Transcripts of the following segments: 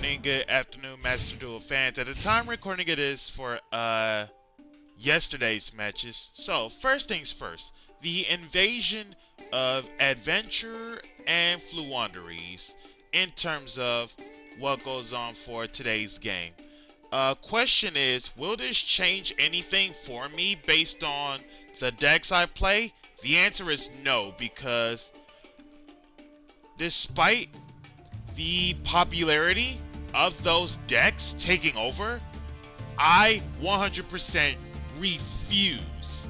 morning, good afternoon, Master Duel fans. At the time recording it is for yesterday's matches. So, first things first, the invasion of Adventure and Fluanderies in terms of what goes on for today's game. Question is, will this change anything for me based on the decks I play? The answer is no, because despite the popularity of those decks taking over, I 100% refuse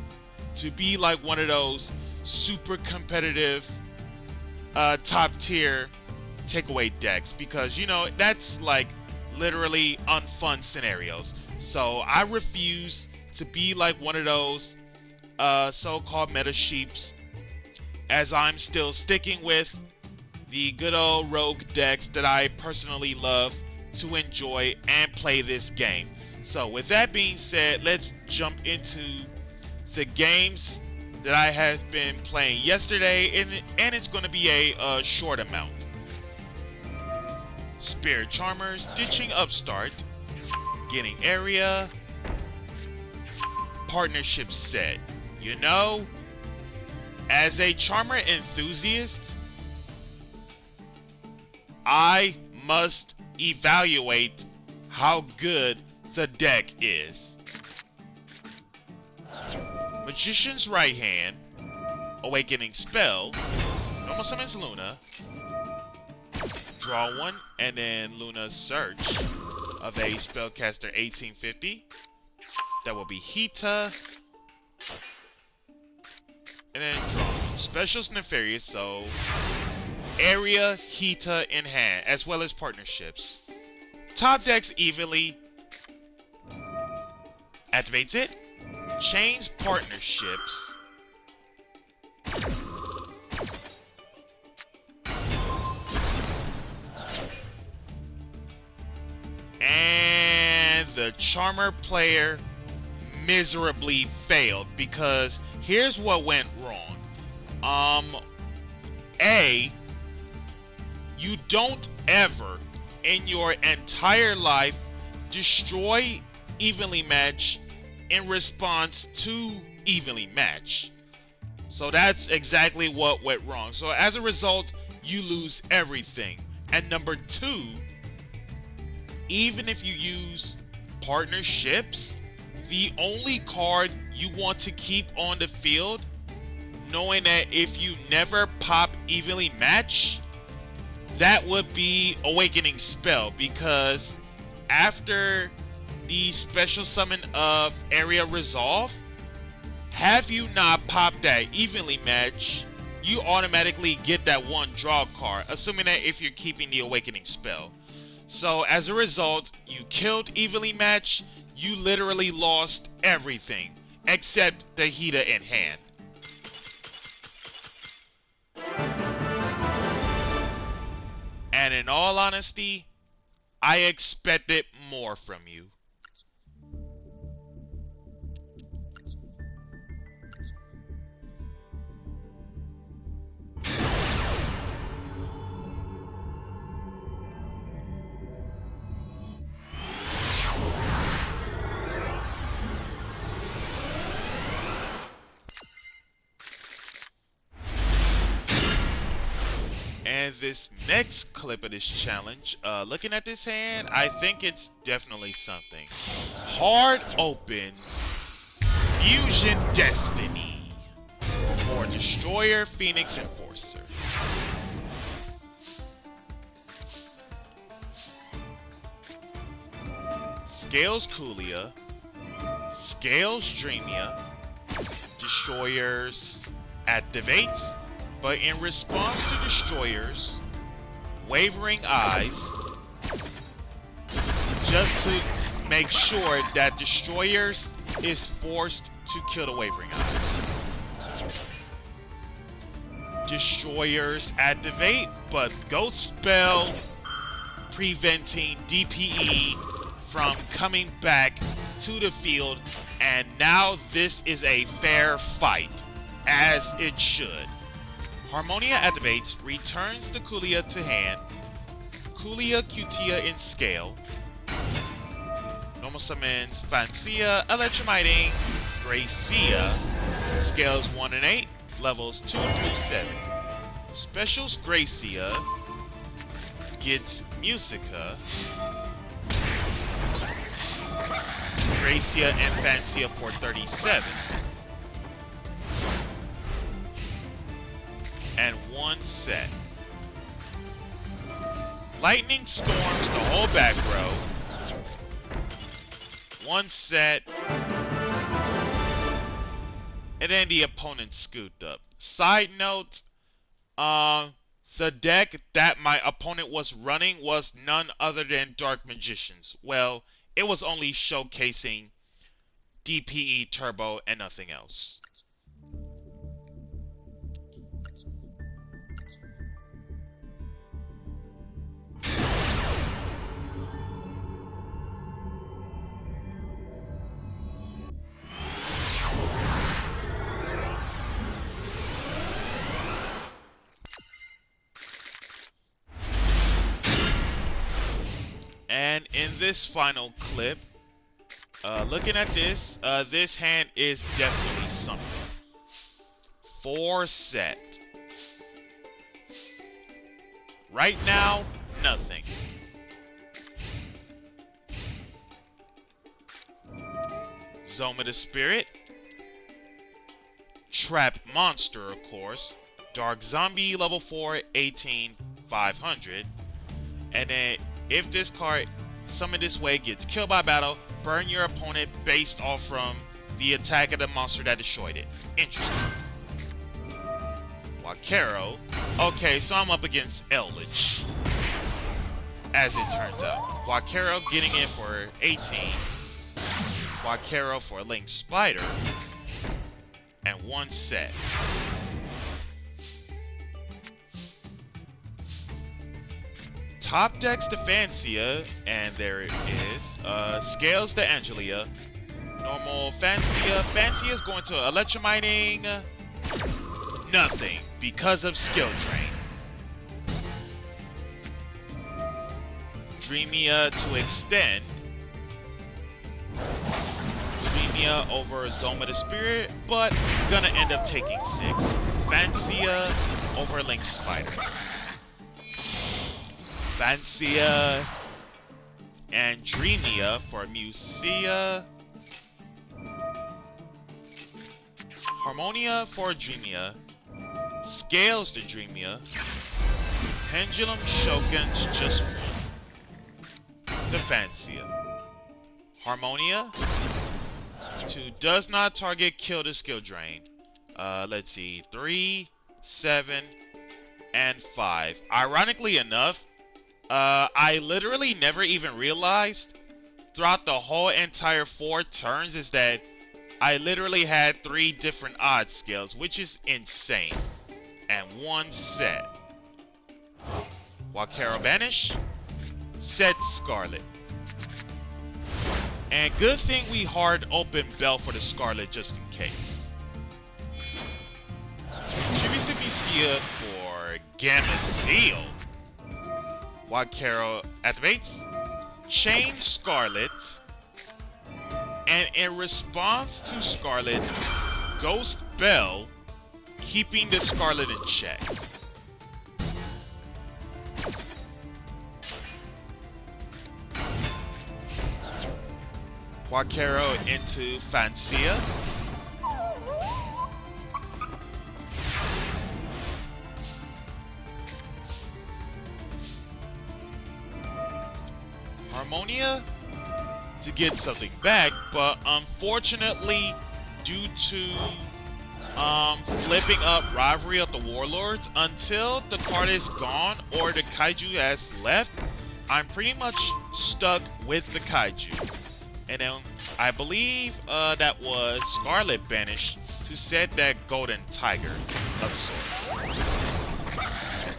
to be like one of those super competitive top tier takeaway decks, because you know that's like literally unfun scenarios. So I refuse to be like one of those so-called meta sheeps, as I'm still sticking with the good old rogue decks that I personally love to enjoy and play this game. So with that being said, let's jump into the games that I have been playing yesterday, and it's going to be a short amount. Spirit Charmers, ditching Upstart, getting area, partnership set. You know, as a Charmer enthusiast, I must evaluate how good the deck is. Magician's Right Hand, Awakening Spell, Normal Summons Luna, draw one, and then Luna's Search of a Spellcaster 1850. That will be Hita, and then draw. Special's Nefarious, so area, Hita in hand, as well as partnerships. Top decks evenly. Activates it. Chains partnerships. And the Charmer player miserably failed, because here's what went wrong. You don't ever in your entire life destroy Evenly Match in response to Evenly Match. So that's exactly what went wrong. So as a result, you lose everything. And number two, even if you use partnerships, the only card you want to keep on the field, knowing that if you never pop Evenly Match, that would be Awakening Spell, because after the special summon of Area Resolve, have you not popped that Evenly Match, you automatically get that one draw card, assuming that if you're keeping the Awakening Spell. So as a result, you killed Evenly Match, you literally lost everything except the Hita in hand. And in all honesty, I expected more from you. And this next clip of this challenge, looking at this hand, I think it's definitely something. Hard Open Fusion Destiny for Destroyer, Phoenix, Enforcer. Scales Coolia, Scales Dreamia, Destroyers activates, but in response to Destroyers, Wavering Eyes, just to make sure that Destroyers is forced to kill the Wavering Eyes. Destroyers activate, but Ghost Spell preventing DPE from coming back to the field, and now this is a fair fight, as it should. Harmonia activates, returns the Coolia to hand. Coolio Cutia in scale. Normal summons Fancia, Electromiting, Gracia. Scales 1 and 8, levels 2 through 7. Specials Gracia gets Musica. Gracia and Fancia for 37. And 1 set. Lightning storms the whole back row. 1 set. And then the opponent scooped up. Side note, the deck that my opponent was running was none other than Dark Magicians. Well, it was only showcasing DPE Turbo and nothing else. And in this final clip, looking at this, this hand is definitely something. 4 set. Right now, nothing. Zoma the Spirit. Trap Monster, of course. Dark Zombie, level 4, 18, 500. And then, if this card summoned this way gets killed by battle, burn your opponent based off from the attack of the monster that destroyed it. Interesting. Wakero. Okay, so I'm up against Eldritch. As it turns out. Wakero getting it for 18. Wakero for Link Spider. And 1 set. Top decks to Fancia, and there it is. Scales to Angelia. Normal Fancia. Fancia is going to Electromining. Nothing, because of Skill Drain. Dreamia to extend. Dreamia over Zoma the Spirit, but gonna end up taking 6. Fancia over Link Spider. Fancia and Dreamia for Musia. Harmonia for Dreamia. Scales to Dreamia. Pendulum Shogun's just 1 to Fancia. Harmonia to does not target, kill the skill drain. Let's see, 3, 7, and 5. Ironically enough, I literally never even realized throughout the whole entire 4 turns is that I literally had 3 different odd scales, which is insane. And 1 set. Wakero Banish, set Scarlet. And good thing we hard open Bell for the Scarlet just in case. Tributes to Musia for Gamma Seal. Wakero activates, change Scarlet, and in response to Scarlet, Ghost Bell, keeping the Scarlet in check. Wakero into Fancia. Harmonia to get something back, but unfortunately, due to flipping up Rivalry of the Warlords, until the card is gone or the Kaiju has left, I'm pretty much stuck with the Kaiju. And then I believe that was Scarlet banished to set that Golden Tiger of sorts.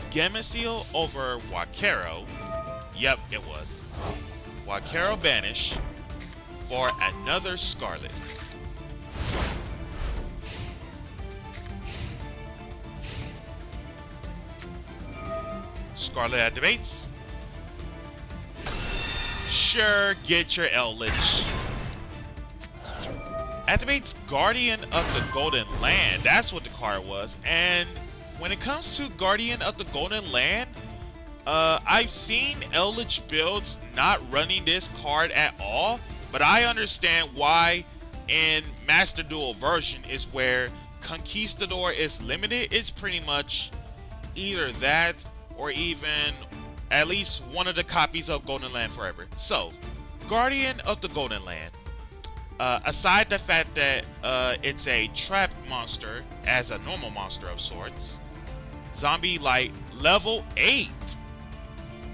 Gamma-Seal over Wakero. Yep, it was. Wakero banish for another Scarlet. Scarlet activates. sure get your Eldritch. Activates Guardian of the Golden Land. That's what the card was. And when it comes to Guardian of the Golden Land, I've seen Eldritch builds not running this card at all, but I understand why. In Master Duel version is where Conquistador is limited. It's pretty much either that or even at least one of the copies of Golden Land Forever. So, Guardian of the Golden Land. Aside the fact that it's a trapped monster as a normal monster of sorts, Zombie Light, level 8.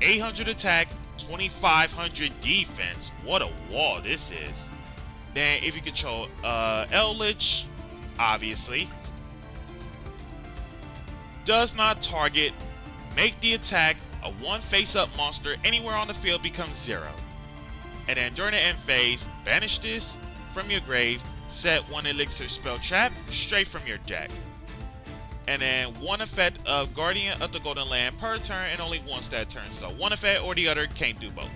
800 attack, 2500 defense. What a wall this is. Then if you control Eldritch, obviously, does not target, make the attack a 1 face-up monster anywhere on the field becomes 0. And then during the end phase, banish this from your grave, set 1 elixir spell trap straight from your deck. And then 1 effect of Guardian of the Golden Land per turn and only once that turn. So 1 effect or the other, can't do both.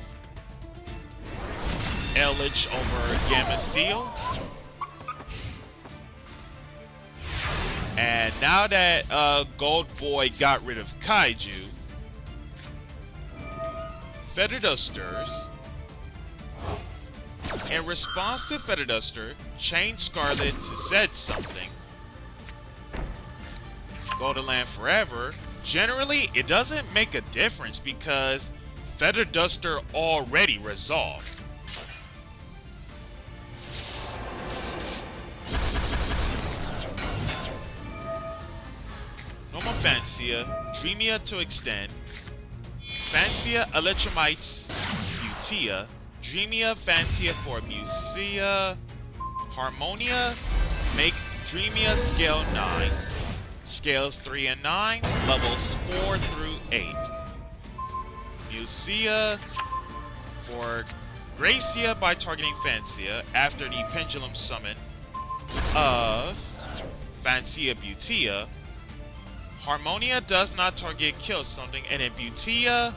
Eldritch over Gamma Seal. And now that Gold Boy got rid of Kaiju, Feather Dusters, in response to Feather Duster, change Scarlet to said something. Golden Land Forever. Generally, it doesn't make a difference because Feather Duster already resolved. Normal Fancia, Dreamia to extend. Fancia, Electromites, Butia. Dreamia, Fancia for Musia. Harmonia, make Dreamia scale 9. Scales 3 and 9, levels 4 through 8. Musia for Gracia by targeting Fancia after the Pendulum Summon of Fancia Butia. Harmonia does not target kill something, and then Butia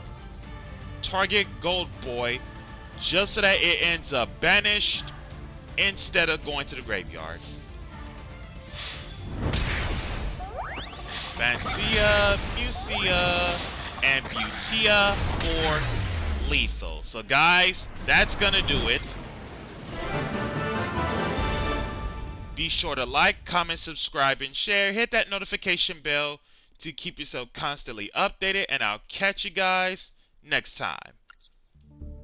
target Gold Boy just so that it ends up banished instead of going to the graveyard. Fancia, Musia, and Butia for lethal. So guys, that's gonna do it. Be sure to like, comment, subscribe, and share. Hit that notification bell to keep yourself constantly updated, and I'll catch you guys next time.